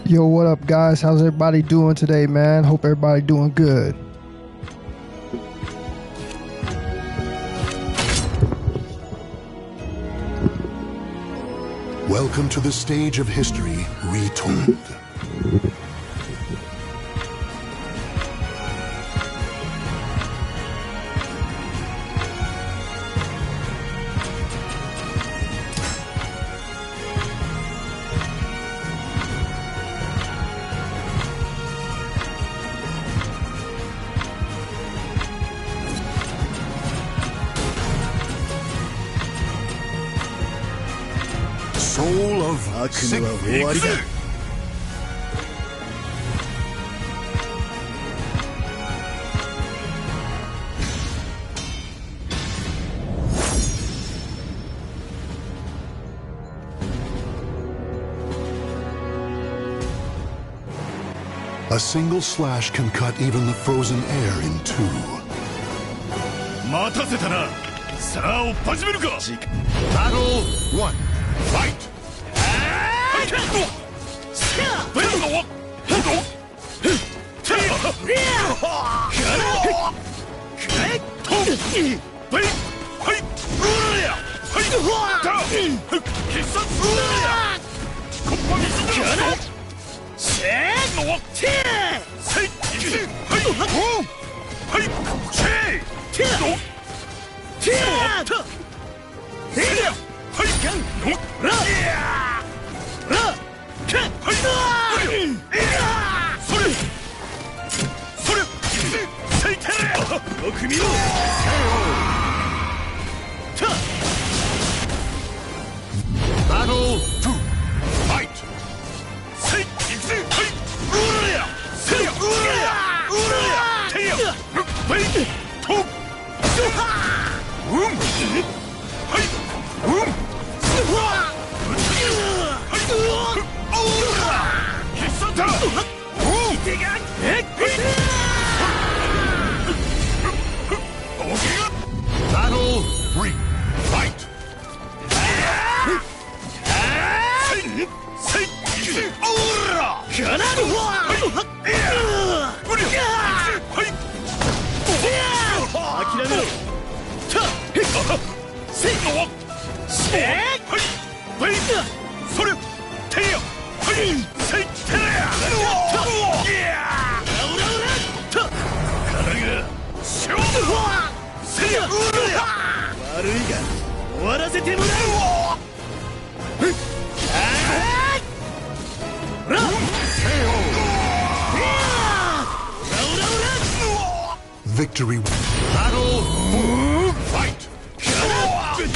Yo, what up, guys? How's everybody doing today, man? Hope everybody doing good. Welcome to the stage of history retold. Soul of sickness. A single slash can cut even the frozen air in two. Battle 1. Fight! Battle 2. Fight! Battle 3. Fight! Victory. Battle 4. Fight! Fight!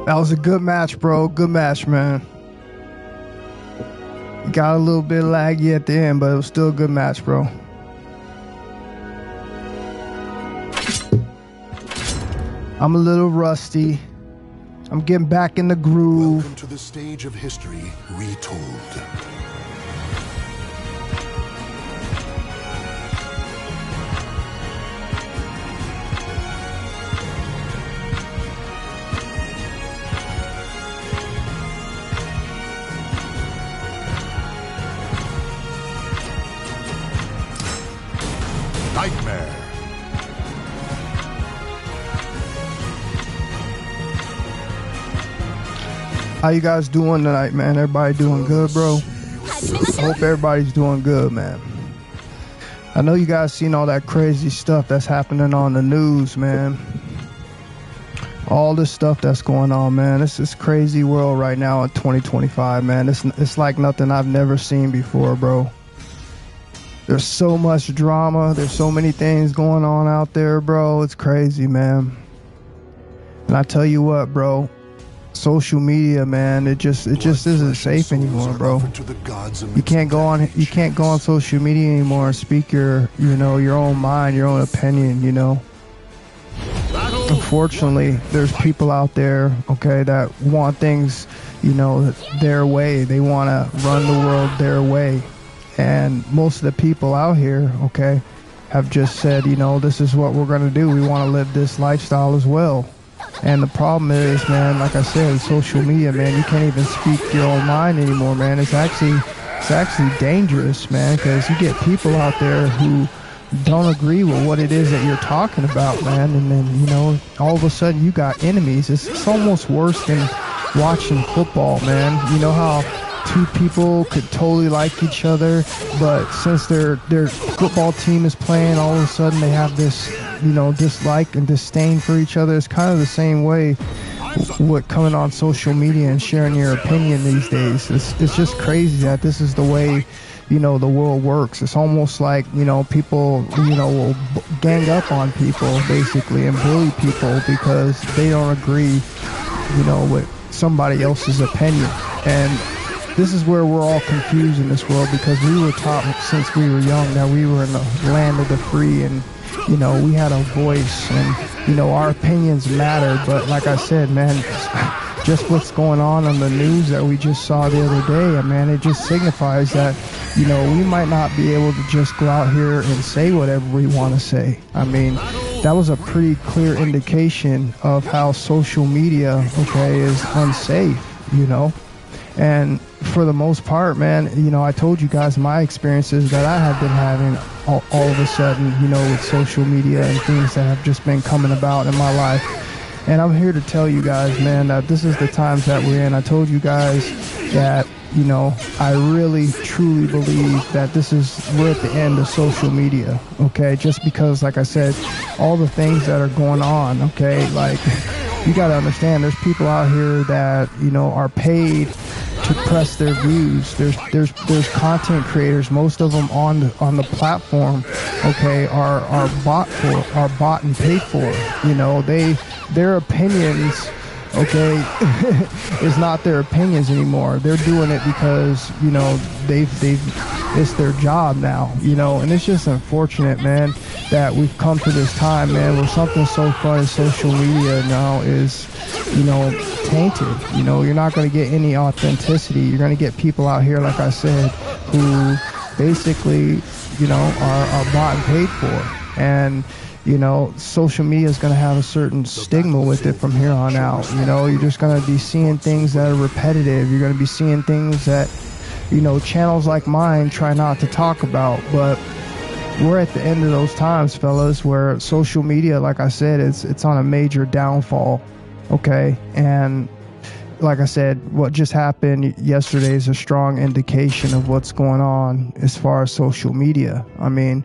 That was a good match, bro. Good match, man. Got a little bit laggy at the end, but it was still a good match, bro. I'm a little rusty. I'm getting back in the groove. Welcome to the stage of history retold. How you guys doing tonight, man? Everybody doing good, bro? I hope everybody's doing good, man. I know you guys seen all that crazy stuff that's happening on the news, man. All this stuff that's going on, man. It's this crazy world right now in 2025, man. It's like nothing I've never seen before, bro. There's so much drama. There's so many things going on out there, bro. It's crazy, man. And I tell you what, bro. Social media, man, it just isn't safe anymore, bro. You can't go on social media anymore and speak your own mind, your own opinion, you know. Unfortunately, there's people out there, okay, that want things, you know, their way. They want to run the world their way. And most of the people out here, okay, have just said, you know, this is what we're going to do. We want to live this lifestyle as well. And the problem is, man, like I said, social media, man, you can't even speak your own mind anymore, man. It's actually dangerous, man, because you get people out there who don't agree with what it is that you're talking about, man. And then, you know, all of a sudden you got enemies. It's almost worse than watching football, man. You know how two people could totally like each other, but since their football team is playing, all of a sudden they have this, you know, dislike and disdain for each other. It's kind of the same way with coming on social media and sharing your opinion these days. It's just crazy that this is the way, you know, the world works. It's almost like, you know, people, you know, will gang up on people basically and bully people because they don't agree, you know, with somebody else's opinion. And this is where we're all confused in this world, because we were taught since we were young that we were in the land of the free, and, you know, we had a voice, and, you know, our opinions mattered. But like I said, man, just what's going on the news that we just saw the other day, man, it just signifies that, you know, we might not be able to just go out here and say whatever we want to say. I mean, that was a pretty clear indication of how social media, okay, is unsafe, you know. And for the most part, man, you know, I told you guys my experiences that I have been having all of a sudden, you know, with social media and things that have just been coming about in my life. And I'm here to tell you guys, man, that this is the times that we're in. I told you guys that, you know, I really, truly believe that we're at the end of social media, okay? Just because, like I said, all the things that are going on, okay? Like, you got to understand, there's people out here that, you know, are paid to press their views. There's content creators, most of them on the platform, okay, are bought and paid for. You know, their opinions, okay, is not their opinions anymore. They're doing it because, you know, it's their job now, you know. And it's just unfortunate, man, that we've come to this time, man, where something so fun as social media now is, you know, tainted. You know, you're not going to get any authenticity. You're going to get people out here, like I said, who basically, you know, are bought and paid for. And, you know, social media is going to have a certain stigma with it from here on out. You know, you're just going to be seeing things that are repetitive. You're going to be seeing things that, you know, channels like mine try not to talk about. But we're at the end of those times, fellas, where social media, like I said, it's on a major downfall. Okay, and like I said, what just happened yesterday is a strong indication of what's going on as far as social media. I mean,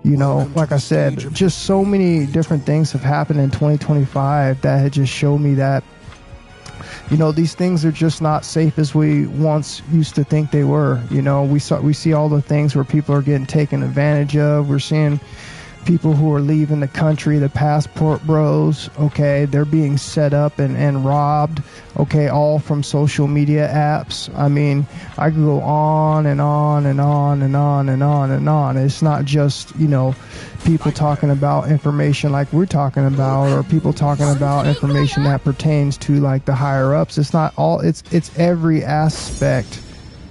you know, like I said, just so many different things have happened in 2025 that had just showed me that, you know, these things are just not safe as we once used to think they were. You know, we see all the things where people are getting taken advantage of. We're seeing people who are leaving the country, the passport bros, okay, they're being set up and robbed, okay, all from social media apps. I mean, I could go on and on and on and on and on and on. It's not just, you know, people talking about information like we're talking about, or people talking about information that pertains to like the higher ups. It's not all, it's every aspect,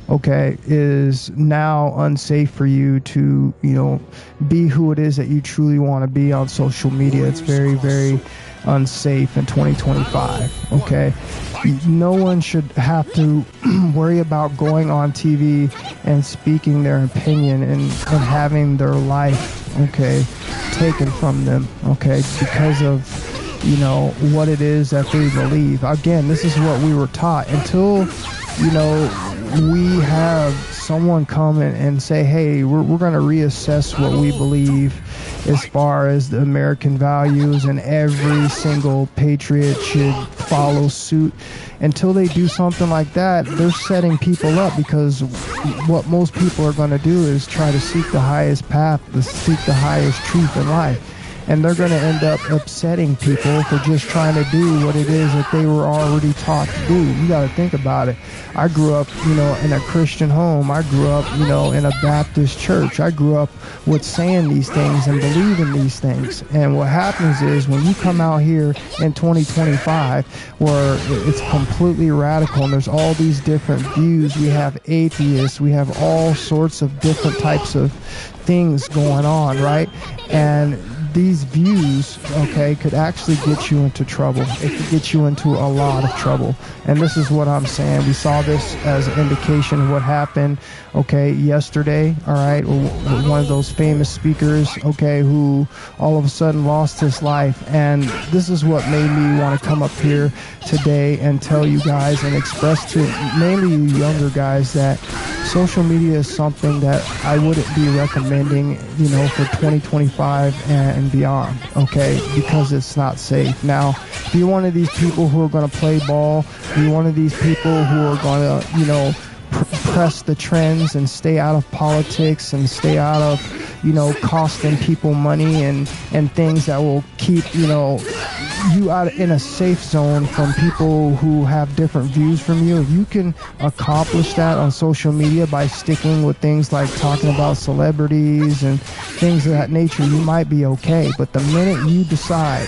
okay, is now unsafe for you to, you know, be who it is that you truly want to be on social media. It's very, very unsafe in 2025, okay? No one should have to worry about going on TV and speaking their opinion and having their life, okay, taken from them, okay, because of, you know, what it is that they believe. Again, this is what we were taught until, you know, we have someone come and say, hey, we're going to reassess what we believe as far as the American values, and every single patriot should follow suit. Until they do something like that, they're setting people up, because what most people are going to do is try to seek the highest path, to seek the highest truth in life. And they're going to end up upsetting people for just trying to do what it is that they were already taught to do. You got to think about it. I grew up, you know, in a Christian home. I grew up, you know, in a Baptist church. I grew up with saying these things and believing these things. And what happens is when you come out here in 2025, where it's completely radical and there's all these different views, we have atheists, we have all sorts of different types of things going on, right? And these views, okay, could actually get you into trouble. It could get you into a lot of trouble. And this is what I'm saying. We saw this as an indication of what happened, okay, yesterday, all right, one of those famous speakers, okay, who all of a sudden lost his life. And this is what made me want to come up here today and tell you guys and express to mainly you younger guys that social media is something that I wouldn't be recommending, you know, for 2025 and beyond, okay, because it's not safe. Now, if you're one of these people who are going to play ball, if you're one of these people who are going to, you know, press the trends and stay out of politics and stay out of, you know, costing people money and things that will keep, you know, you out in a safe zone from people who have different views from you. If you can accomplish that on social media by sticking with things like talking about celebrities and things of that nature, you might be okay. But the minute you decide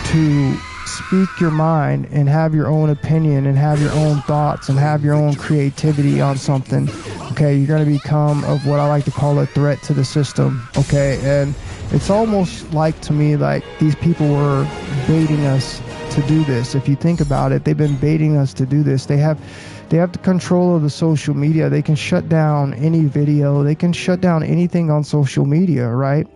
to speak your mind and have your own opinion and have your own thoughts and have your own creativity on something, okay, you're going to become of what I like to call a threat to the system, okay? And it's almost like, to me, like these people were baiting us to do this. If you think about it, they've been baiting us to do this. They have the control of the social media. They can shut down any video. They can shut down anything on social media, right?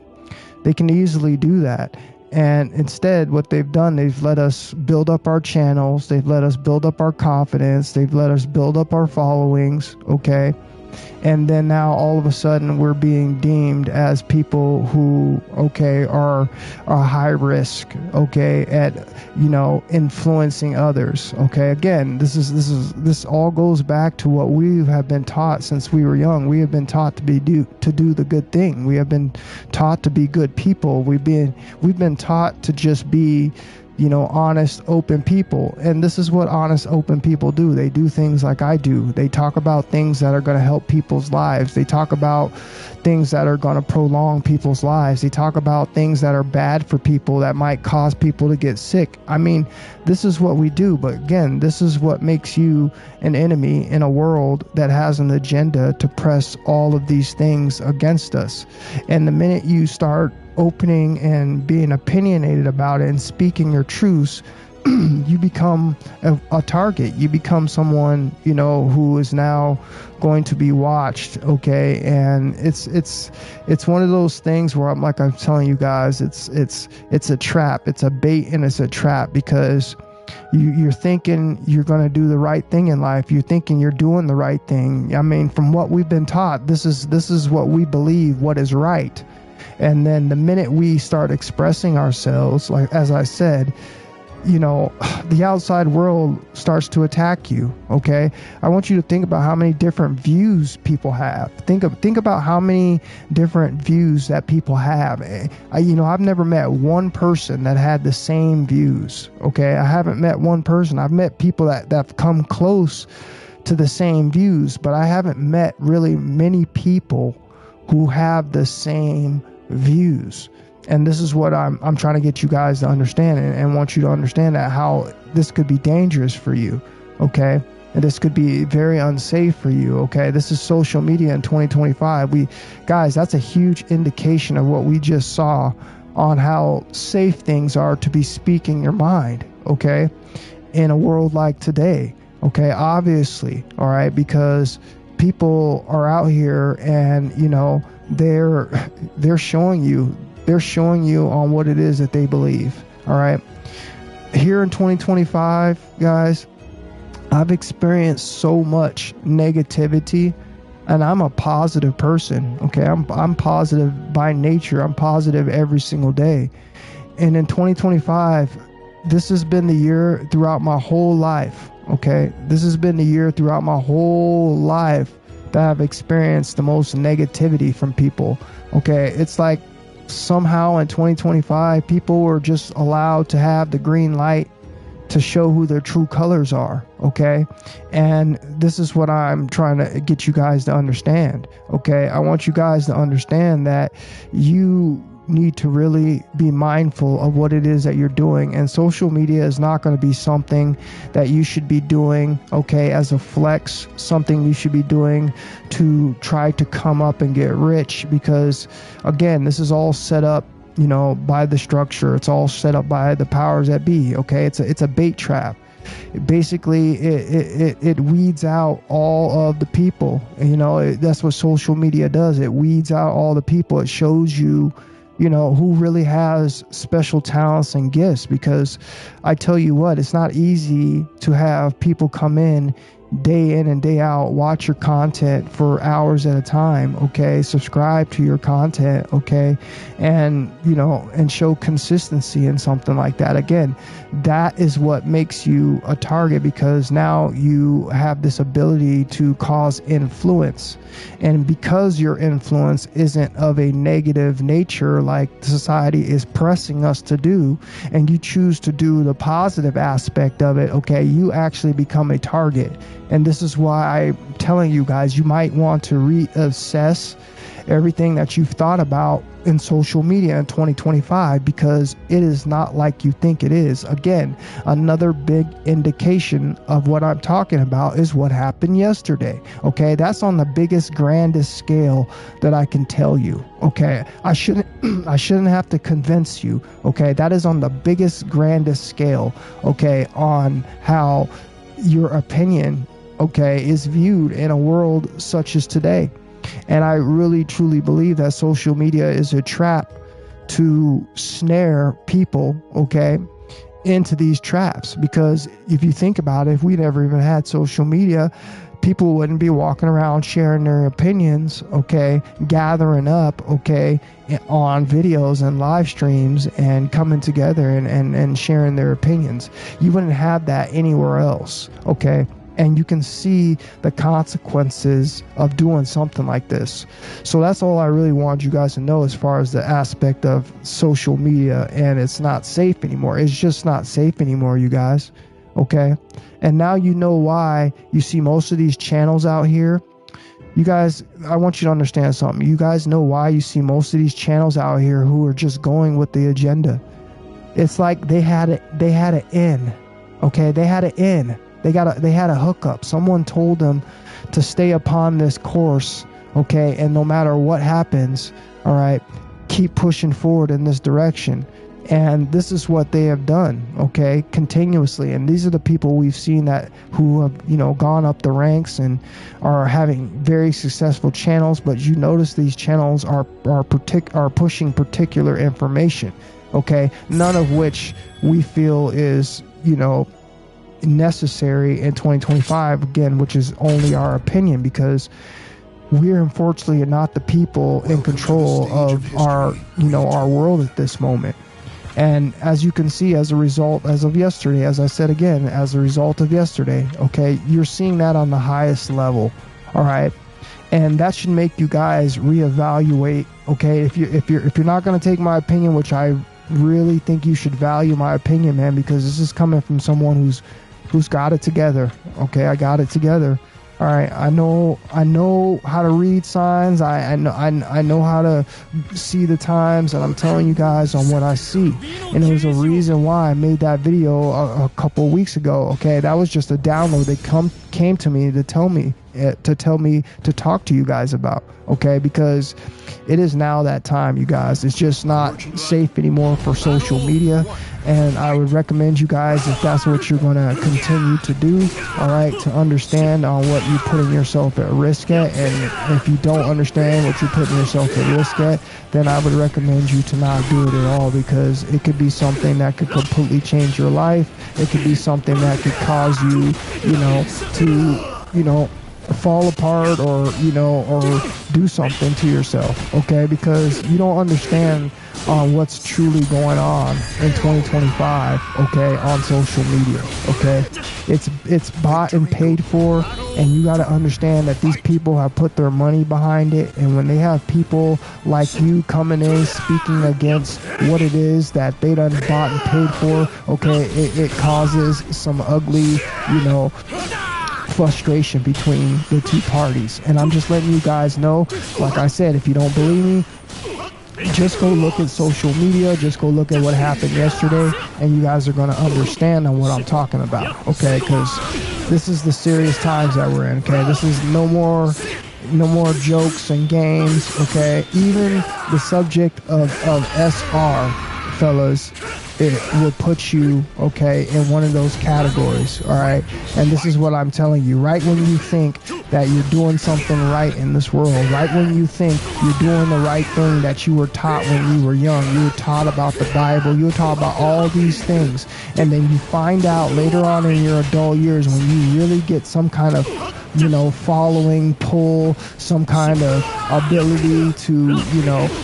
They can easily do that. And instead, what they've done, they've let us build up our channels. They've let us build up our confidence. They've let us build up our followings, okay? And then now all of a sudden we're being deemed as people who, okay, are high risk, okay, at, you know, influencing others, okay? Again, this all goes back to what we have been taught since we were young. We have been taught to do the good thing. We have been taught to be good people. We've been taught to just be, you know, honest, open people. And this is what honest, open people do. They do things like I do. They talk about things that are going to help people's lives. They talk about things that are going to prolong people's lives. They talk about things that are bad for people, that might cause people to get sick. I mean, this is what we do. But again, this is what makes you an enemy in a world that has an agenda to press all of these things against us. And the minute you start opening and being opinionated about it and speaking your truths, you become a target. You become someone, you know, who is now going to be watched, okay? And it's one of those things where I'm telling you guys, it's a trap. It's a bait and it's a trap, because you're thinking you're going to do the right thing in life. You're thinking you're doing the right thing. I mean, from what we've been taught, this is what we believe, what is right. And then the minute we start expressing ourselves, like as I said, you know, the outside world starts to attack you, okay? I want you to think about how many different views people have. Think about how many different views that people have. I've never met one person that had the same views, okay? I haven't met one person. I've met people that have come close to the same views, but I haven't met really many people who have the same views. And this is what I'm trying to get you guys to understand, and want you to understand that how this could be dangerous for you, okay? And this could be very unsafe for you, okay? This is social media in 2025. Guys, that's a huge indication of what we just saw on how safe things are to be speaking your mind, okay? In a world like today, okay? Obviously, all right? Because people are out here and, you know, they're showing you on what it is that they believe, All right. Here in 2025, guys, I've experienced so much negativity, and I'm a positive person. Okay. I'm positive by nature. I'm positive every single day. And in 2025, this has been the year throughout my whole life. Okay. This has been the year throughout my whole life that I've experienced the most negativity from people. Okay. It's like somehow in 2025, people were just allowed to have the green light to show who their true colors are. Okay. And this is what I'm trying to get you guys to understand. Okay. I want you guys to understand that you need to really be mindful of what it is that you're doing, and social media is not going to be something that you should be doing, okay, as a flex, something you should be doing to try to come up and get rich, because again, this is all set up, you know, by the structure. It's all set up by the powers that be. Okay. It's a bait trap. Basically, it weeds out all of the people. You know, that's what social media does. It weeds out all the people. It shows you, you know, who really has special talents and gifts, because I tell you what, it's not easy to have people come in and day out, watch your content for hours at a time, okay, subscribe to your content, okay, and, you know, and show consistency in something like that. Again, that is what makes you a target, because now you have this ability to cause influence. And because your influence isn't of a negative nature like society is pressing us to do, and you choose to do the positive aspect of it, okay, you actually become a target. And this is why I'm telling you guys, you might want to reassess everything that you've thought about in social media in 2025, because it is not like you think it is. Again, another big indication of what I'm talking about is what happened yesterday. Okay, that's on the biggest, grandest scale that I can tell you. Okay, I shouldn't have to convince you. Okay, that is on the biggest, grandest scale. Okay, on how your opinion, okay, is viewed in a world such as today. And I really, truly believe that social media is a trap to snare people, okay, into these traps. Because if you think about it, if we never even had social media, people wouldn't be walking around sharing their opinions, okay, gathering up, okay, on videos and live streams and coming together and sharing their opinions. You wouldn't have that anywhere else, okay? And you can see the consequences of doing something like this. So that's all I really want you guys to know as far as the aspect of social media. And it's not safe anymore. It's just not safe anymore, you guys. Okay. And now you know why you see most of these channels out here. You guys, I want you to understand something. You guys know why you see most of these channels out here who are just going with the agenda. It's like they had an in. Okay. They had an in. They had a hookup. Someone told them to stay upon this course, okay? And no matter what happens, all right, keep pushing forward in this direction. And this is what they have done, okay, continuously. And these are the people we've seen that who have, you know, gone up the ranks and are having very successful channels. But you notice these channels are pushing particular information, okay? None of which we feel is, you know, necessary in 2025, again, which is only our opinion, because we're unfortunately not the people in control of our, you know, our world at this moment. And as you can see, as a result, as of yesterday, as I said again, as a result of yesterday, okay, you're seeing that on the highest level, all right? And that should make you guys reevaluate, okay? If you're not going to take my opinion, which I really think you should value my opinion, man, because this is coming from someone who's got it together. Okay, I got it together. All right, I know how to read signs. I know how to see the times, and I'm telling you guys on what I see. And there's a reason why I made that video a couple weeks ago. Okay, that was just a download. They came to me to tell me to tell me to talk to you guys about, okay? Because it is now that time, you guys. It's just not safe anymore for social media, and I would recommend you guys, if that's what you're going to continue to do, all right, to understand on what you're putting yourself at risk at. And if you don't understand what you're putting yourself at risk at, then I would recommend you to not do it at all, because it could be something that could completely change your life. It could be something that could cause you, to, fall apart, or or do something to yourself, okay? Because you don't understand what's truly going on in 2025, okay, on social media, okay? It's bought and paid for, and you got to understand that these people have put their money behind it, and when they have people like you coming in speaking against what it is that they done bought and paid for, okay, it causes some ugly, frustration between the two parties. And I'm just letting you guys know, like I said, if you don't believe me, just go look at social media, just go look at what happened yesterday, and you guys are going to understand on what I'm talking about, okay? Because this is the serious times that we're in, okay? This is no more jokes and games, okay? Even the subject of SR, fellas, it will put you, okay, in one of those categories, all right? And this is what I'm telling you. Right when you think that you're doing something right in this world, right when you think you're doing the right thing that you were taught when you were young, you were taught about the Bible, you were taught about all these things, and then you find out later on in your adult years, when you really get some kind of following, pull, some kind of ability to,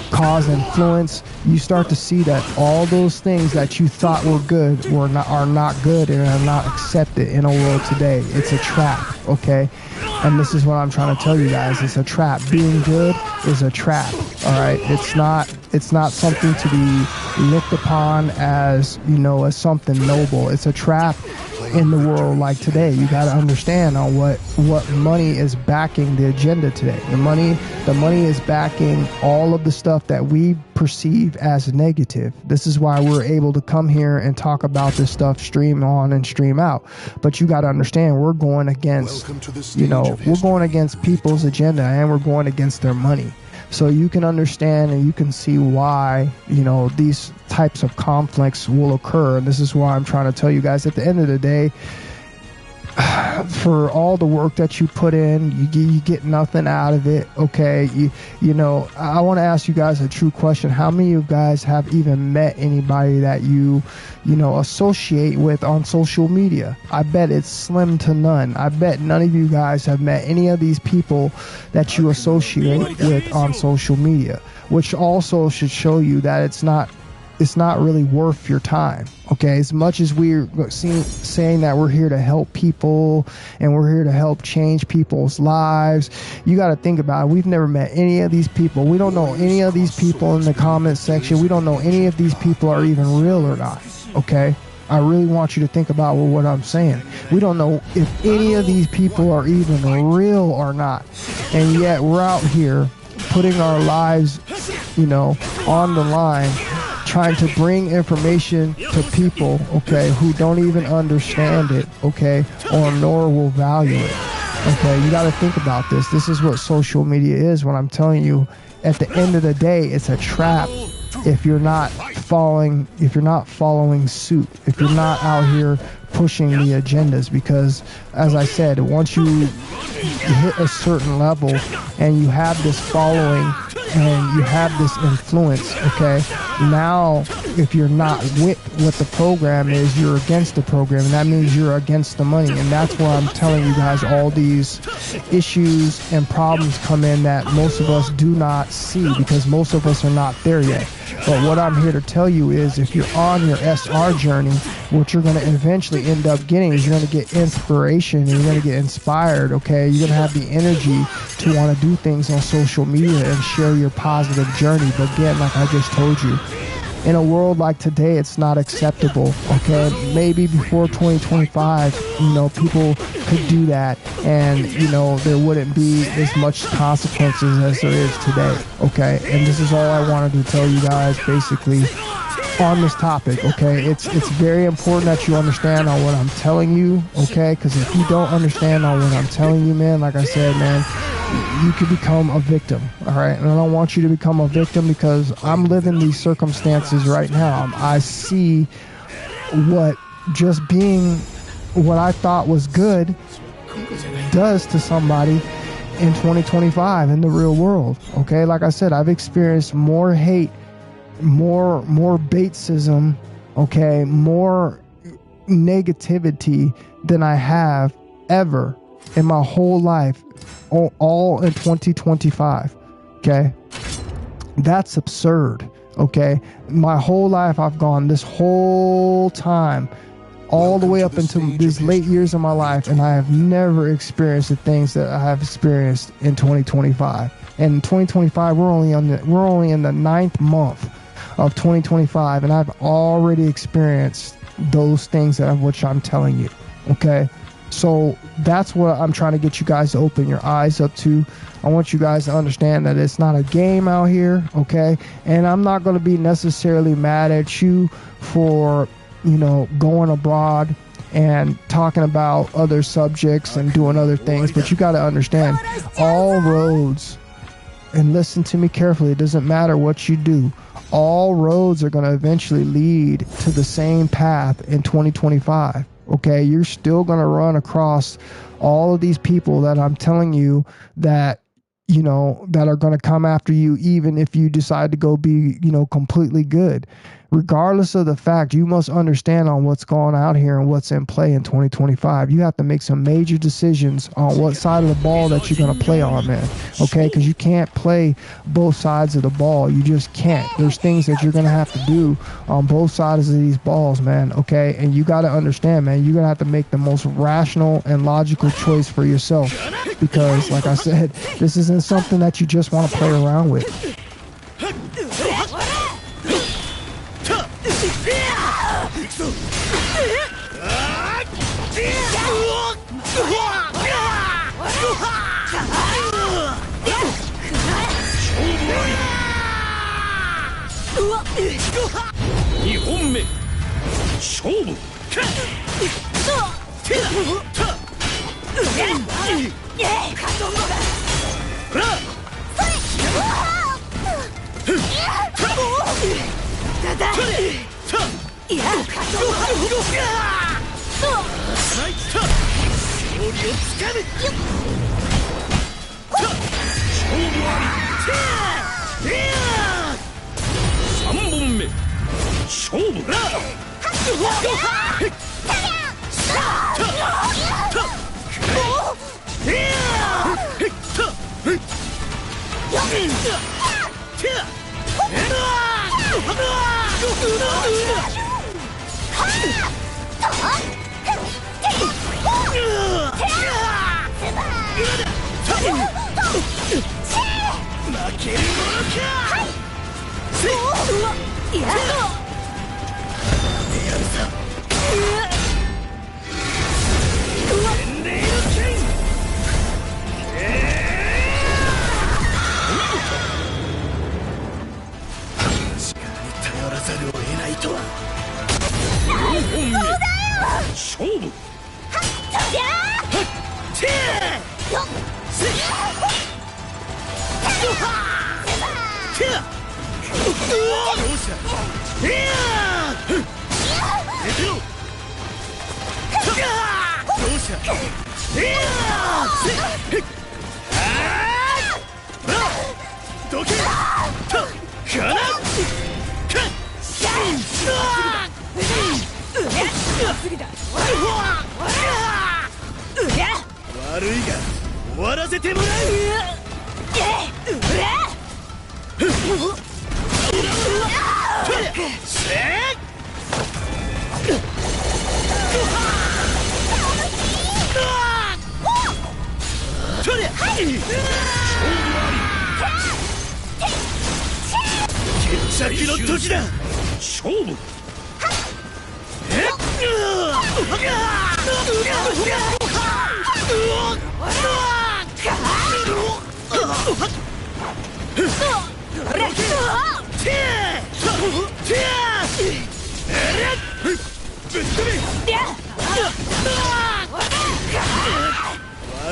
cause influence, you start to see that all those things that you thought were good are not good and are not accepted in a world today. It's a trap, okay? And this is what I'm trying to tell you guys. It's a trap. Being good is a trap, all right? It's not something to be looked upon as, as something noble. It's a trap in the world like today. You got to understand on what money is backing the agenda today. The money is backing all of the stuff that we perceive as negative. This is why we're able to come here and talk about this stuff, stream on and stream out. But you got to understand, we're going against, we're going against people's agenda, and we're going against their money. So you can understand and you can see why, these types of conflicts will occur. And this is why I'm trying to tell you guys, at the end of the day, for all the work that you put in, you get nothing out of it, okay? I want to ask you guys a true question. How many of you guys have even met anybody that you associate with on social media? I bet it's slim to none. I bet none of you guys have met any of these people that you associate with on social media, which also should show you that it's not really worth your time, okay? As much as we're saying that we're here to help people and we're here to help change people's lives, you got to think about it. We've never met any of these people. We don't know any of these people in the comment section. We don't know any of these people are even real or not, okay? I really want you to think about what I'm saying. We don't know if any of these people are even real or not, and yet we're out here putting our lives, on the line, trying to bring information to people, okay, who don't even understand it, okay, or nor will value it, okay? You got to think about this. This is what social media is. When I'm telling you, at the end of the day, it's a trap if you're not following suit, if you're not out here pushing the agendas. Because, as I said, once you hit a certain level and you have this following and you have this influence, okay, now if you're not with what the program is, you're against the program, and that means you're against the money. And that's where I'm telling you guys all these issues and problems come in that most of us do not see, because most of us are not there yet. But what I'm here to tell you is, if you're on your SR journey, what you're going to eventually end up getting is you're going to get inspiration and you're going to get inspired, okay? You're going to have the energy to want to do things on social media and share your positive journey. But again, like I just told you, in a world like today, it's not acceptable, okay? Maybe before 2025, people could do that, and, there wouldn't be as much consequences as there is today, okay? And this is all I wanted to tell you guys, basically. on this topic, okay? It's very important that you understand on what I'm telling you, okay? Because if you don't understand on what I'm telling you, man, like I said, man, you could become a victim, all right? And I don't want you to become a victim because I'm living these circumstances right now. I see what just being what I thought was good does to somebody in 2025 in the real world, okay? Like I said, I've experienced more hate, more baitsism, okay, more negativity than I have ever in my whole life, all in 2025, okay? That's absurd, okay? My whole life I've gone this whole time all the way up into these late years of my life, and I have never experienced the things that I have experienced in 2025. And in 2025, we're only in the 9th month of 2025, and I've already experienced those things which I'm telling you, okay? So that's what I'm trying to get you guys to open your eyes up to. I want you guys to understand that it's not a game out here, okay? And I'm not going to be necessarily mad at you for, you know, going abroad and talking about other subjects and doing other things, but you got to understand all roads, and listen to me carefully, it doesn't matter what you do, all roads are going to eventually lead to the same path in 2025, okay? You're still going to run across all of these people that I'm telling you that, you know, that are going to come after you even if you decide to go be, you know, completely good. Regardless of the fact, you must understand on what's going out here and what's in play in 2025. You have to make some major decisions on what side of the ball that you're going to play on, man. Okay? Because you can't play both sides of the ball. You just can't. There's things that you're going to have to do on both sides of these balls, man. Okay? And you got to understand, man, you're going to have to make the most rational and logical choice for yourself. Because, like I said, this isn't something that you just want to play around with.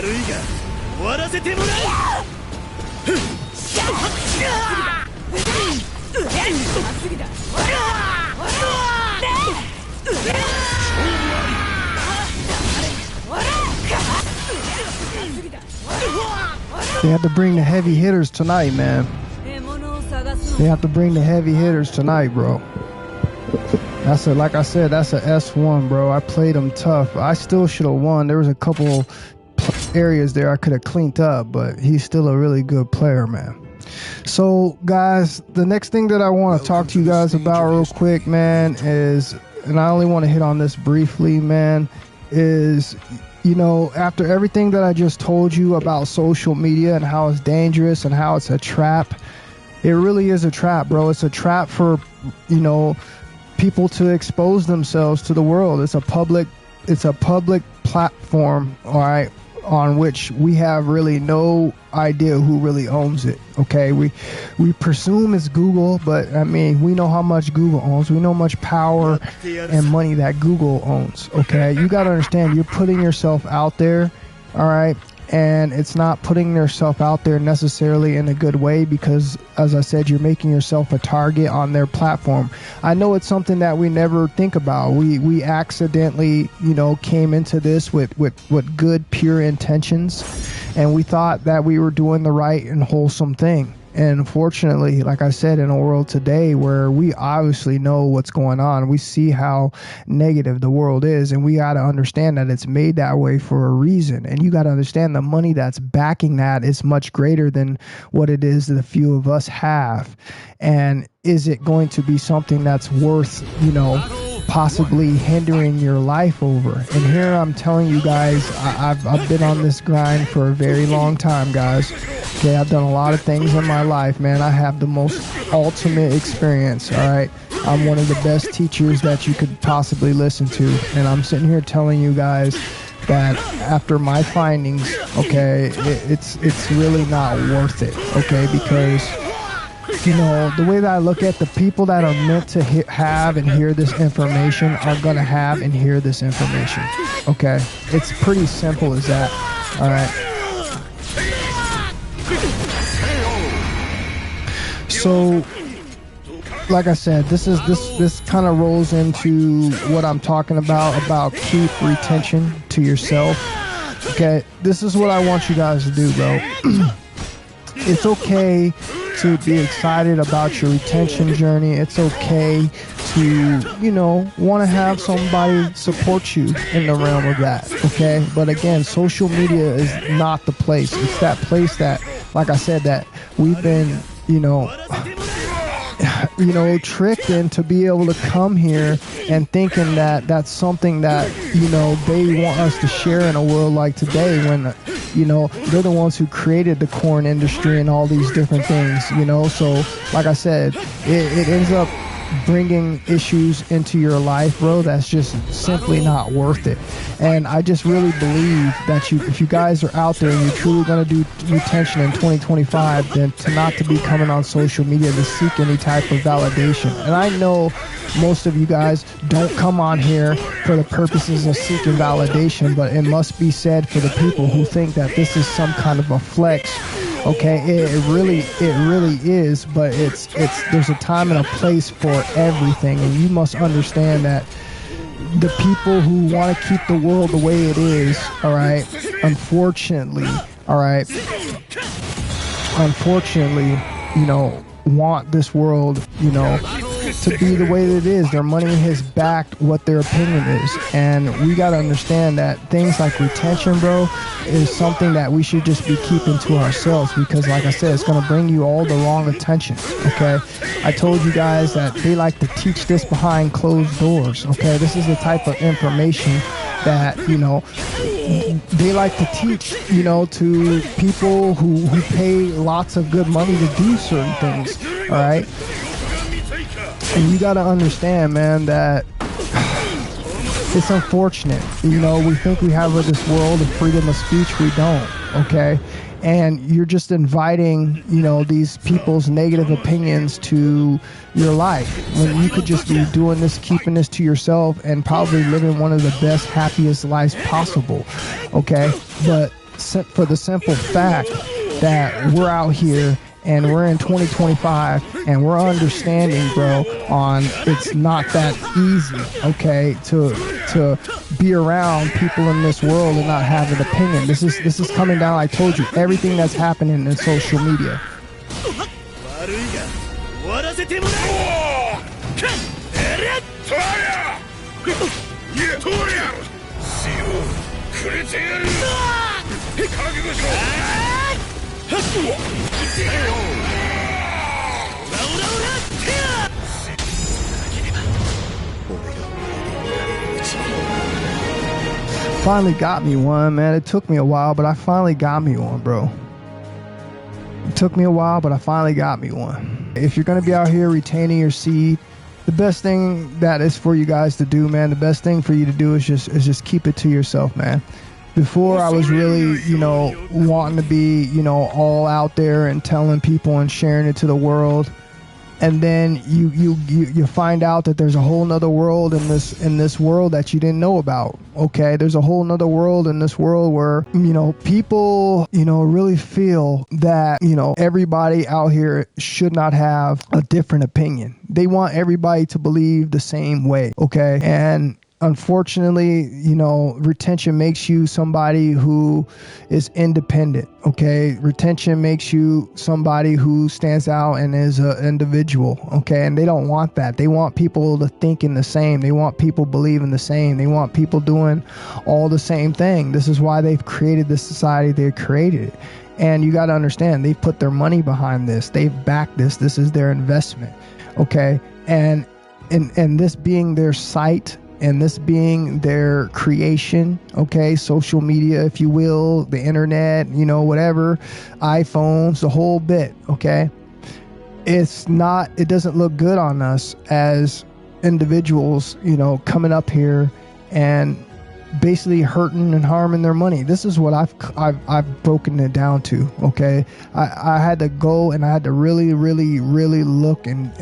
They have to bring the heavy hitters tonight, man. They have to bring the heavy hitters tonight, bro. That's a, like I said, that's a S1, bro. I played him tough. I still should have won. There was a couple areas there I could have cleaned up, but he's still a really good player, man. So, guys, the next thing that I want to talk to you guys about real quick, man, is, and I only want to hit on this briefly, man, is, you know, after everything that I just told you about social media and how it's dangerous and how it's a trap, it really is a trap, bro. It's a trap for, you know, people to expose themselves to the world. It's a public platform, all right, on which we have really no idea who really owns it. Okay, we presume it's Google, but I mean, we know how much Google owns. We know how much power and money that Google owns. Okay, you got to understand, you're putting yourself out there, all right, and it's not putting yourself out there necessarily in a good way, because, as I said, you're making yourself a target on their platform. I know it's something that we never think about. We accidentally, you know, came into this with good, pure intentions, and we thought that we were doing the right and wholesome thing. And unfortunately, like I said, in a world today where we obviously know what's going on, we see how negative the world is, and we got to understand that it's made that way for a reason. And you got to understand the money that's backing that is much greater than what it is that a few of us have. And is it going to be something that's worth, you know, possibly hindering your life over? And here I'm telling you guys, I've been on this grind for a very long time, guys. Okay, I've done a lot of things in my life, man. I have the most ultimate experience, all right? I'm one of the best teachers that you could possibly listen to. And I'm sitting here telling you guys that after my findings, okay, it's really not worth it, okay? Because, you know, the way that I look at the people that are meant to have and hear this information are going to have and hear this information, okay? It's pretty simple as that, all right? So, like I said, this kind of rolls into what I'm talking about keep retention to yourself. Okay, this is what I want you guys to do, bro. It's okay to be excited about your retention journey. It's okay to, you know, want to have somebody support you in the realm of that, okay? But again, social media is not the place. It's that place that, like I said, that we've been, you know, tricked into be able to come here and thinking that that's something that, you know, they want us to share in a world like today, when, you know, they're the ones who created the corn industry and all these different things, you know. So, like I said, it ends up bringing issues into your life, bro, that's just simply not worth it. And I just really believe that if you guys are out there and you're truly going to do retention in 2025, then to not to be coming on social media to seek any type of validation. And I know most of you guys don't come on here for the purposes of seeking validation, but it must be said for the people who think that this is some kind of a flex. Okay, it really is, but it's there's a time and a place for everything, and you must understand that the people who want to keep the world the way it is, all right, unfortunately, you know, want this world, you know, to be the way that it is. Their money has backed what their opinion is, and we got to understand that things like retention, bro, is something that we should just be keeping to ourselves, because, like I said, it's going to bring you all the wrong attention. Okay, I told you guys that they like to teach this behind closed doors. Okay, this is the type of information that, you know, they like to teach, you know, to people who pay lots of good money to do certain things. All right. And you got to understand, man, that it's unfortunate. You know, we think we have this world of freedom of speech. We don't, okay? And you're just inviting, you know, these people's negative opinions to your life, when you could just be doing this, keeping this to yourself, and probably living one of the best, happiest lives possible, okay? But for the simple fact that we're out here and we're in 2025 and we're understanding, bro, on it's not that easy, okay, to be around people in this world and not have an opinion. This is coming down, I told you, everything that's happening in social media. Finally got me one, man. It took me a while, but I finally got me one, bro. It took me a while, but I finally got me one. If you're going to be out here retaining your seed, the best thing that is for you guys to do, man, the best thing for you to do is just keep it to yourself, man. Before I was really, wanting to be, all out there and telling people and sharing it to the world. And then you find out that there's a whole nother world in this world that you didn't know about. Okay, there's a whole nother world in this world where people really feel that everybody out here should not have a different opinion. They want everybody to believe the same way. Okay, and unfortunately, retention makes you somebody who is independent, okay? Retention makes you somebody who stands out and is an individual, okay? And they don't want that. They want people to think in the same. They want people believing the same. They want people doing all the same thing. This is why they've created the society they created. And you got to understand, they've put their money behind this. They've backed this. This is their investment, okay? And this being their site, and this being their creation, okay, social media, if you will, the internet, whatever, iPhones, the whole bit, okay, it doesn't look good on us as individuals, coming up here and basically hurting and harming their money. This is what I've broken it down to, okay? I had to go and I had to really, really, really look and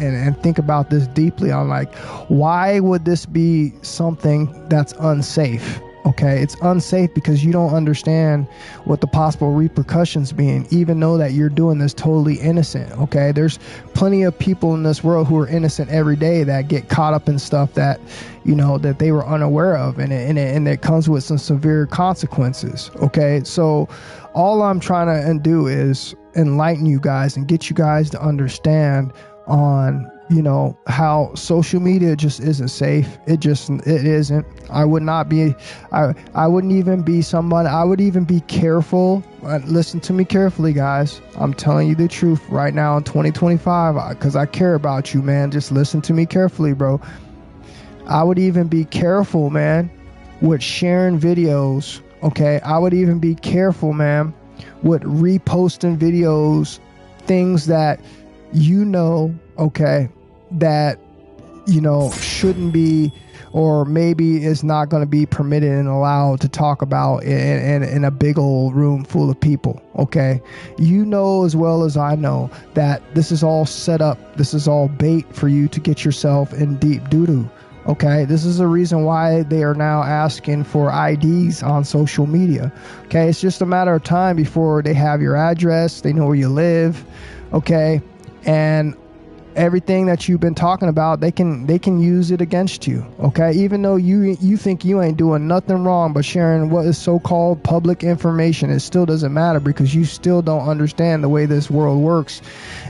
think about this deeply on why would this be something that's unsafe? Okay, it's unsafe because you don't understand what the possible repercussions being, even though that you're doing this totally innocent. Okay, there's plenty of people in this world who are innocent every day that get caught up in stuff that that they were unaware of, and it comes with some severe consequences. Okay, so all I'm trying to do is enlighten you guys and get you guys to understand on how social media just isn't safe. It isn't. I wouldn't even be somebody. I would even be careful. Listen to me carefully, guys. I'm telling you the truth right now in 2025 because I care about you, man. Just listen to me carefully, bro. I would even be careful, man, with sharing videos. Okay, I would even be careful, man, with reposting videos, things that okay, that shouldn't be, or maybe is not going to be permitted and allowed to talk about in a big old room full of people. Okay, as well as I know that this is all set up. This is all bait for you to get yourself in deep doo-doo. Okay, this is the reason why they are now asking for IDs on social media. Okay, it's just a matter of time before they have your address, they know where you live. Okay, and everything that you've been talking about, they can use it against you. Okay, even though you think you ain't doing nothing wrong but sharing what is so-called public information, it still doesn't matter because you still don't understand the way this world works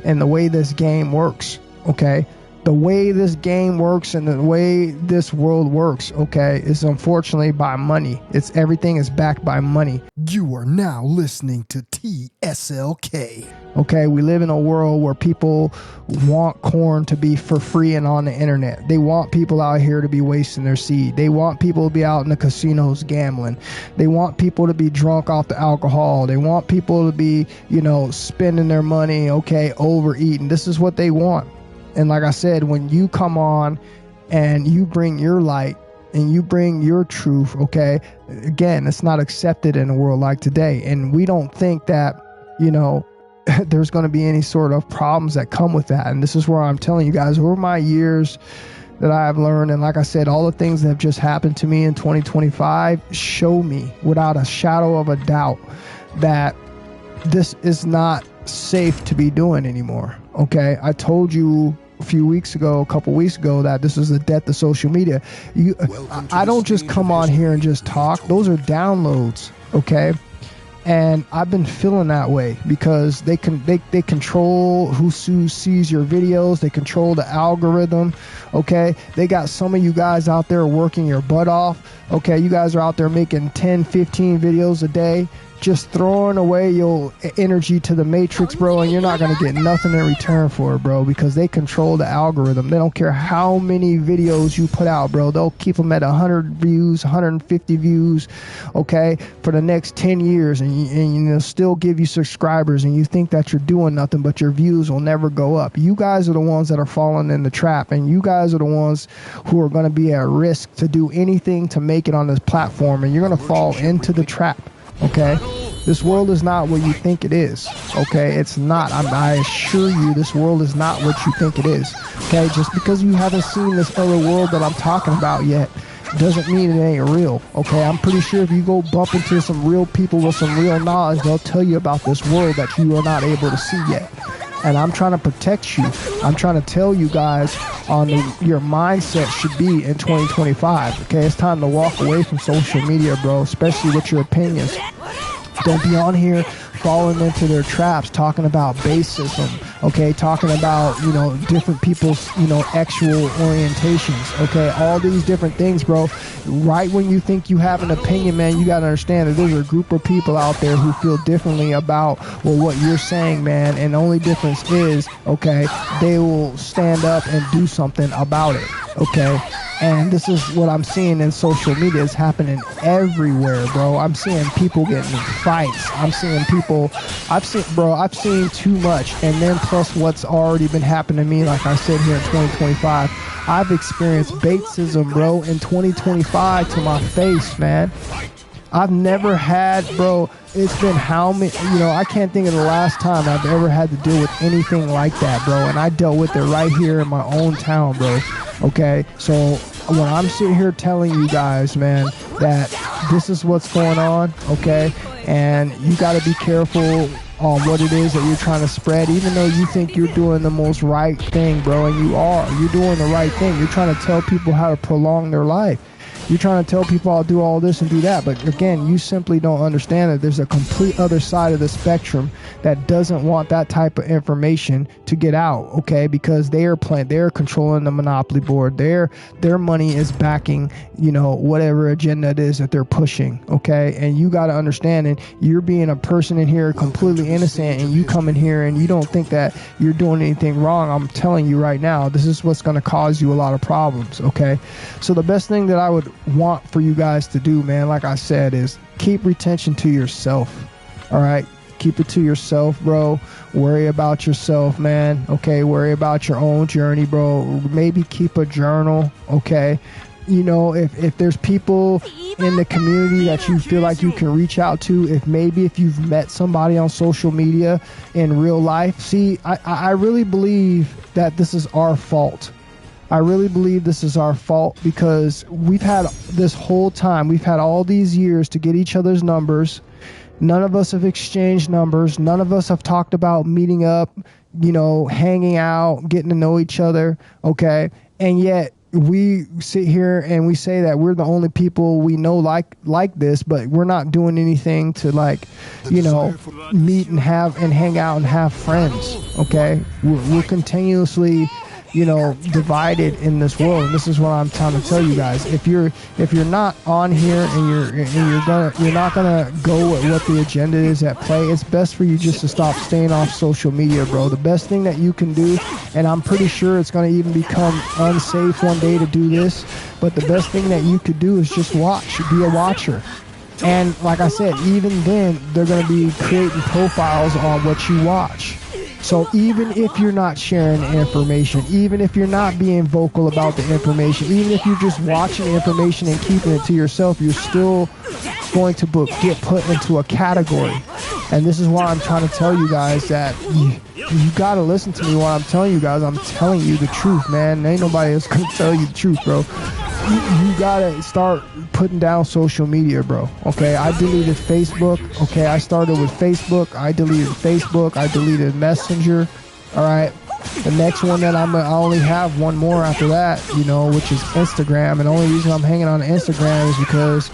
and the way this game works. Okay, the way this game works and the way this world works, okay, is unfortunately by money. Everything is backed by money. You are now listening to TSLK. Okay, we live in a world where people want corn to be for free and on the internet. They want people out here to be wasting their seed. They want people to be out in the casinos gambling. They want people to be drunk off the alcohol. They want people to be, spending their money, okay, overeating. This is what they want. And like I said, when you come on and you bring your light and you bring your truth, okay, again, it's not accepted in a world like today. And we don't think that, there's going to be any sort of problems that come with that. And this is where I'm telling you guys, over my years that I have learned, and like I said, all the things that have just happened to me in 2025 show me without a shadow of a doubt that this is not safe to be doing anymore. Okay, I told you a couple weeks ago, that this is the death of social media. I don't just come on here and just talk. Those are downloads, okay? And I've been feeling that way because they control who sees your videos. They control the algorithm. Okay, they got some of you guys out there working your butt off. Okay, you guys are out there making 10, 15 videos a day, just throwing away your energy to the matrix, bro, and you're not going to get nothing in return for it, bro, because they control the algorithm. They don't care how many videos you put out, bro. They'll keep them at 100 views, 150 views, okay, for the next 10 years, and they'll still give you subscribers, and you think that you're doing nothing, but your views will never go up. You guys are the ones that are falling in the trap, and you guys are the ones who are going to be at risk to do anything to make it on this platform, and you're going to fall into the trap. Okay, this world is not what you think it is. Okay, it's not. I assure you, this world is not what you think it is. Okay, just because you haven't seen this other world that I'm talking about yet doesn't mean it ain't real. Okay, I'm pretty sure if you go bump into some real people with some real knowledge, they'll tell you about this world that you are not able to see yet. And I'm trying to protect you. I'm trying to tell you guys on your mindset should be in 2025. Okay, it's time to walk away from social media, bro, especially with your opinions. Don't be on here falling into their traps, talking about bassism, okay, talking about, different people's, actual orientations, okay, all these different things, bro. Right when you think you have an opinion, man, you got to understand that there's a group of people out there who feel differently about, what you're saying, man, and the only difference is, okay, they will stand up and do something about it, okay? And this is what I'm seeing in social media. It's happening everywhere, bro. I'm seeing people getting in fights. I'm seeing people, I've seen too much. And then plus what's already been happening to me, like I said here in 2025, I've experienced baitsism, bro, in 2025 to my face, man. I've never had, bro, it's been how many, I can't think of the last time I've ever had to deal with anything like that, bro. And I dealt with it right here in my own town, bro. Okay, so when I'm sitting here telling you guys, man, that this is what's going on, okay, and you got to be careful on what it is that you're trying to spread, even though you think you're doing the most right thing, bro, and you're doing the right thing. You're trying to tell people how to prolong their life. You're trying to tell people I'll do all this and do that, but again, you simply don't understand that there's a complete other side of the spectrum that doesn't want that type of information to get out, okay? Because they're controlling the monopoly board. Their money is backing, whatever agenda it is that they're pushing, okay? And you got to understand it. You're being a person in here completely innocent, and you come in here and you don't think that you're doing anything wrong. I'm telling you right now, this is what's going to cause you a lot of problems, okay? So the best thing that I would want for you guys to do, man, like I said, is keep retention to yourself. All right, keep it to yourself, bro. Worry about yourself, man. Okay, worry about your own journey, bro. Maybe keep a journal, okay? If there's people in the community that you feel like you can reach out to, if you've met somebody on social media in real life. See, I really believe that this is our fault. I really believe this is our fault because we've had this whole time, we've had all these years to get each other's numbers. None of us have exchanged numbers. None of us have talked about meeting up, hanging out, getting to know each other, okay? And yet we sit here and we say that we're the only people we know like this, but we're not doing anything to meet and hang out and have friends, okay? We're continuously divided in this world, and this is what I'm trying to tell you guys. If you're not on here and you're not gonna go with what the agenda is at play, it's best for you just to stop staying off social media, bro. The best thing that you can do, and I'm pretty sure it's gonna even become unsafe one day to do this, but the best thing that you could do is just watch, be a watcher. And like I said, even then they're gonna be creating profiles on what you watch. So even if you're not sharing the information, even if you're not being vocal about the information, even if you're just watching the information and keeping it to yourself, you're still going to get put into a category. And this is why I'm trying to tell you guys that you gotta listen to me while I'm telling you guys. I'm telling you the truth, man. Ain't nobody else gonna tell you the truth, bro. You gotta start putting down social media, bro. Okay, I deleted Facebook. Okay, I started with Facebook. I deleted Facebook. I deleted Messenger. All right. The next one that I only have one more after that, you know, which is Instagram. And the only reason I'm hanging on Instagram is because,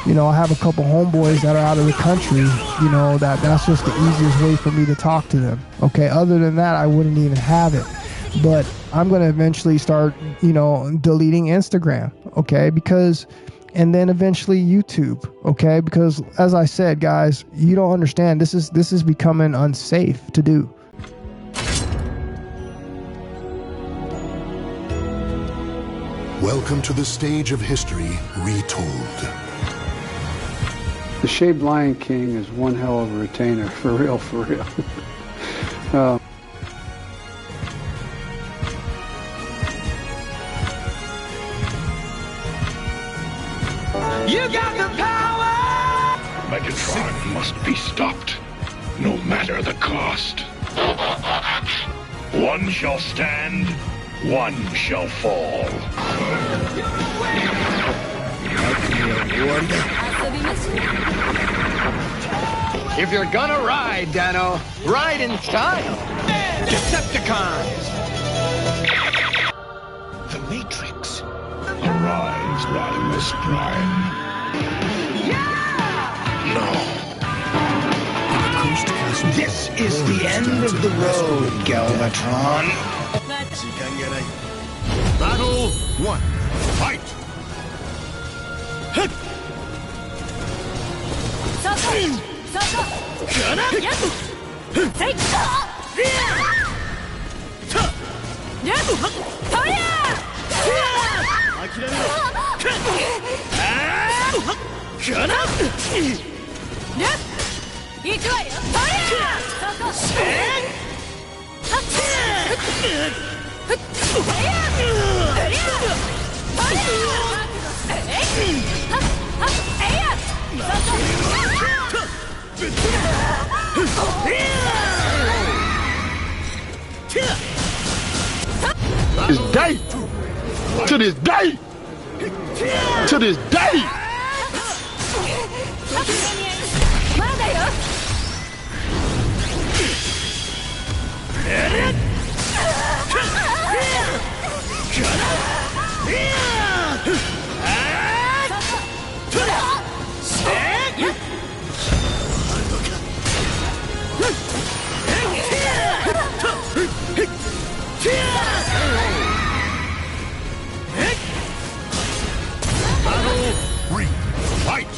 you know, I have a couple homeboys that are out of the country, you know, that's just the easiest way for me to talk to them. Okay, other than that, I wouldn't even have it. But I'm going to eventually start, you know, deleting Instagram, okay, because, and then eventually YouTube, okay, because as I said, guys, you don't understand, this is becoming unsafe to do. Welcome to the stage of history retold. The Shaved Lion King is one hell of a retainer, for real, for real. You got the power! Megatron must be stopped, no matter the cost. One shall stand, one shall fall. If you're gonna ride, Dano, ride in style. Decepticons! The Matrix. Arise, Rodimus Prime. No. This is the end of the road, Galvatron. Battle 1. Fight! This day, to this day, to this day. Battle 3. Fight!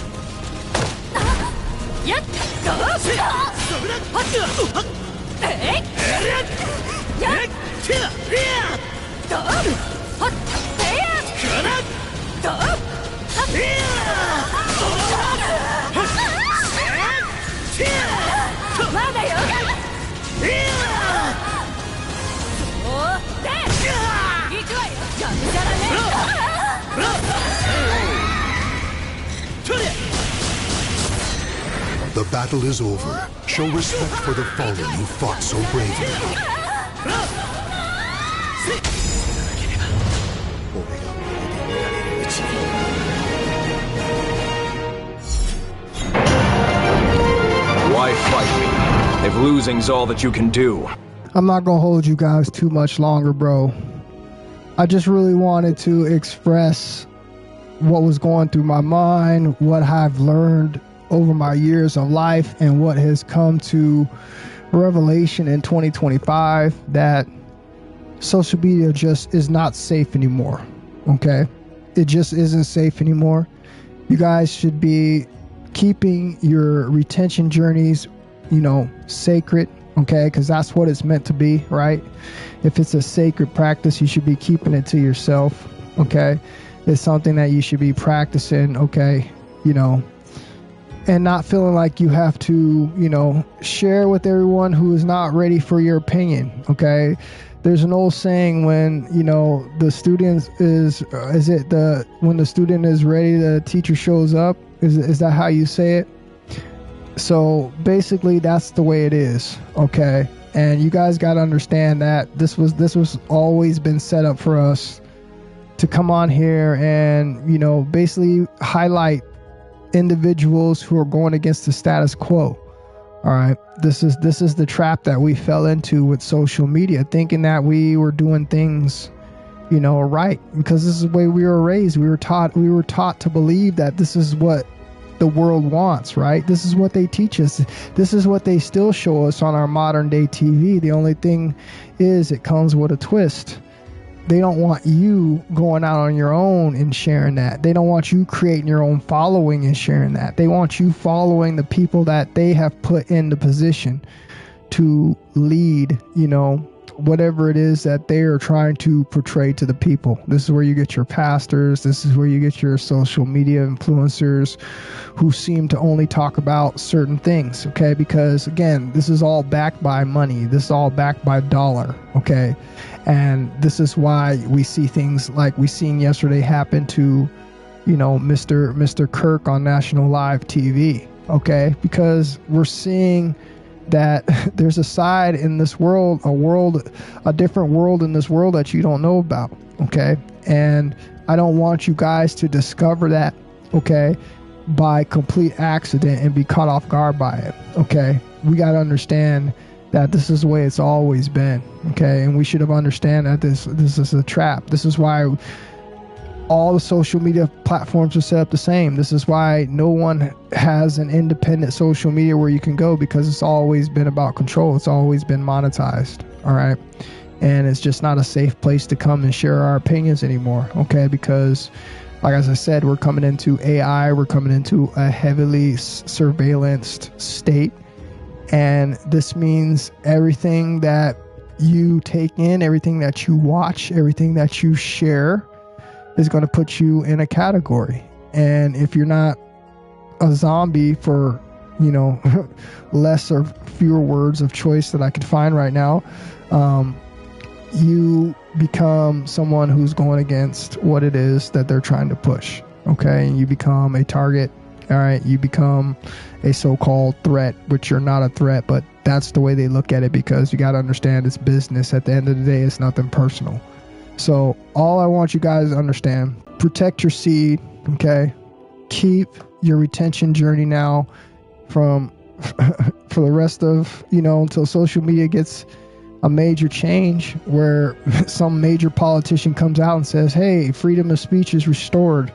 The battle is over. Show respect for the fallen who fought so bravely. Why fight me, if losing's all that you can do? I'm not gonna hold you guys too much longer, bro. I just really wanted to express what was going through my mind, what I've learned over my years of life, and what has come to revelation in 2025, that social media just is not safe anymore. Okay? It just isn't safe anymore. You guys should be keeping your retention journeys, you know, sacred. Okay? Because that's what it's meant to be, right? If it's a sacred practice, you should be keeping it to yourself. Okay? It's something that you should be practicing, okay, you know, and not feeling like you have to, you know, share with everyone who is not ready for your opinion, okay? There's an old saying, when, you know, the student when the student is ready, the teacher shows up? Is that how you say it? So basically that's the way it is, okay? And you guys got to understand that this was always been set up for us to come on here and, you know, basically highlight individuals who are going against the status quo. All right. This is the trap that we fell into with social media, thinking that we were doing things, you know, right, because this is the way we were raised. We were taught to believe that this is what the world wants, right? This is what they teach us. This is what they still show us on our modern day TV. The only thing is it comes with a twist. They don't want you going out on your own and sharing that. They don't want you creating your own following and sharing that. They want you following the people that they have put in the position to lead, you know, whatever it is that they are trying to portray to the people. This is where you get your pastors. This is where you get your social media influencers who seem to only talk about certain things, okay? Because, again, this is all backed by money. This is all backed by dollar, okay? And this is why we see things like we seen yesterday happen to, you know, Mr. Kirk on National Live TV, okay? Because we're seeing that there's a side in this world, a different world in this world that you don't know about, okay? And I don't want you guys to discover that, okay, by complete accident and be caught off guard by it, okay? We got to understand that this is the way it's always been, okay? And we should have understand that this is a trap. This is why all the social media platforms are set up the same. This is why no one has an independent social media where you can go, because it's always been about control. It's always been monetized, all right? And it's just not a safe place to come and share our opinions anymore, okay? Because, like as I said, we're coming into AI. We're coming into a heavily surveillanced state. And this means everything that you take in, everything that you watch, everything that you share is going to put you in a category. And if you're not a zombie, for, you know, less or fewer words of choice that I could find right now, you become someone who's going against what it is that they're trying to push, okay? And you become a target, all right? You become a so-called threat, which you're not a threat, but that's the way they look at it, because you got to understand it's business. At the end of the day, it's nothing personal. So all I want you guys to understand, protect your seed, okay? Keep your retention journey now from for the rest of, you know, until social media gets a major change where some major politician comes out and says, hey, freedom of speech is restored.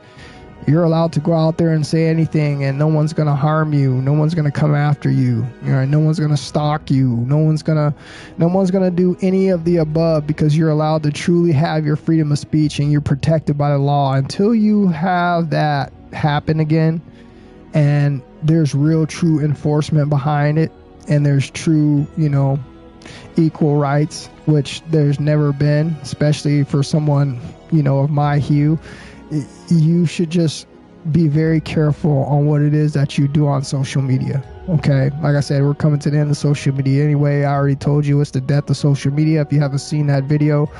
You're allowed to go out there and say anything, and no one's going to harm you. No one's going to come after you. You know, no one's going to stalk you. No one's going to do any of the above, because you're allowed to truly have your freedom of speech and you're protected by the law. Until you have that happen again, and there's real true enforcement behind it, and there's true, you know, equal rights, which there's never been, especially for someone, you know, of my hue. You should just be very careful on what it is that you do on social media, okay? Like I said, we're coming to the end of social media anyway. I already told you it's the death of social media. If you haven't seen that video,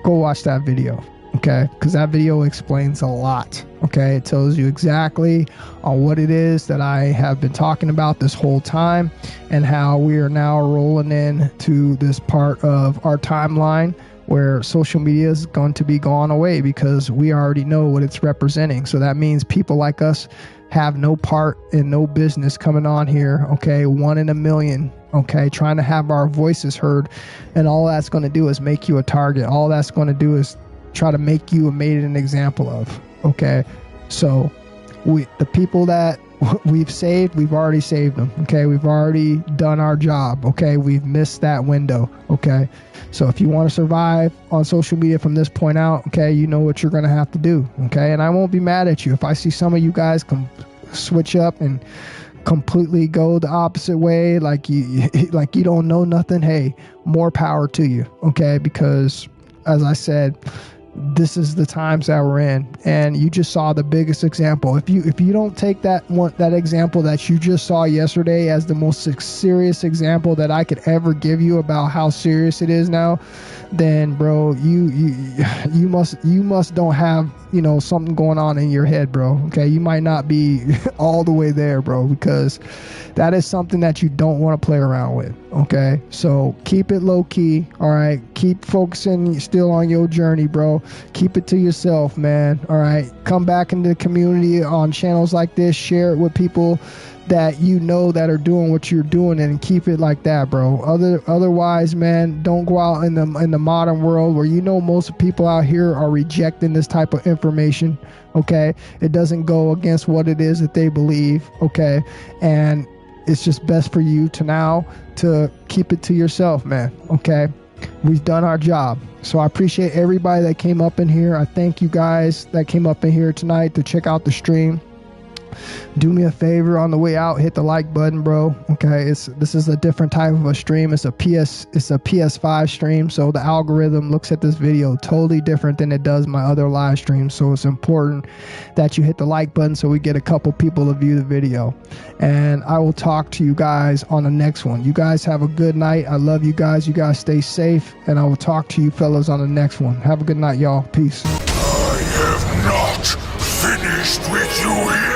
go watch that video, okay? Because that video explains a lot, okay? It tells you exactly on what it is that I have been talking about this whole time, and how we are now rolling in to this part of our timeline where social media is going to be gone away, because we already know what it's representing. So that means people like us have no part and no business coming on here, okay? 1 in a million, okay? Trying to have our voices heard, and all that's going to do is make you a target. All that's going to do is try to make you made an example of, okay? So the people that we've saved, we've already saved them, okay? We've already done our job, okay? We've missed that window, okay? So if you want to survive on social media from this point out, okay, you know what you're going to have to do, okay? And I won't be mad at you. If I see some of you guys switch up and completely go the opposite way, like you don't know nothing, hey, more power to you, okay? Because, as I said, this is the times that we're in, and you just saw the biggest example. If you don't take that example that you just saw yesterday as the most serious example that I could ever give you about how serious it is now, then bro, you must don't have, you know, something going on in your head, bro. Okay, you might not be all the way there, bro, because that is something that you don't want to play around with. Okay, so keep it low key. All right, keep focusing still on your journey, bro. Keep it to yourself, man. All right, come back into the community on channels like this, share it with people that you know that are doing what you're doing, and keep it like that, bro. Otherwise, man, don't go out in the modern world where you know most people out here are rejecting this type of information. Okay, it doesn't go against what it is that they believe. Okay, and it's just best for you to now to keep it to yourself, man. Okay, we've done our job. So I appreciate everybody that came up in here. I thank you guys that came up in here tonight to check out the stream. Do me a favor on the way out, hit the like button, bro. Okay, this is a different type of a stream. It's a PS5 stream, so the algorithm looks at this video totally different than it does my other live streams. So it's important that you hit the like button so we get a couple people to view the video. And I will talk to you guys on the next one. You guys have a good night. I love you guys. You guys stay safe, and I will talk to you fellas on the next one. Have a good night, y'all. Peace. I have not finished with you yet.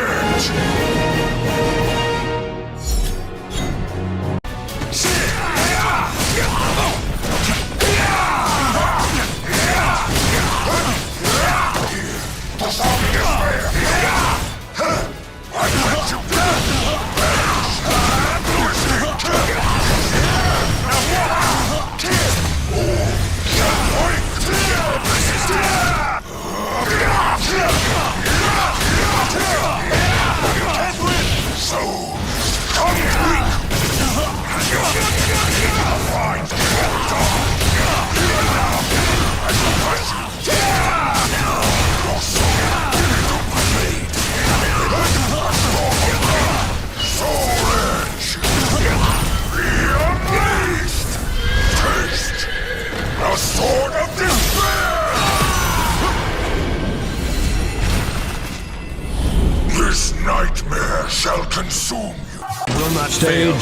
Nightmare shall consume you. Will not fail,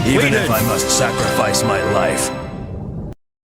even if I must sacrifice my life.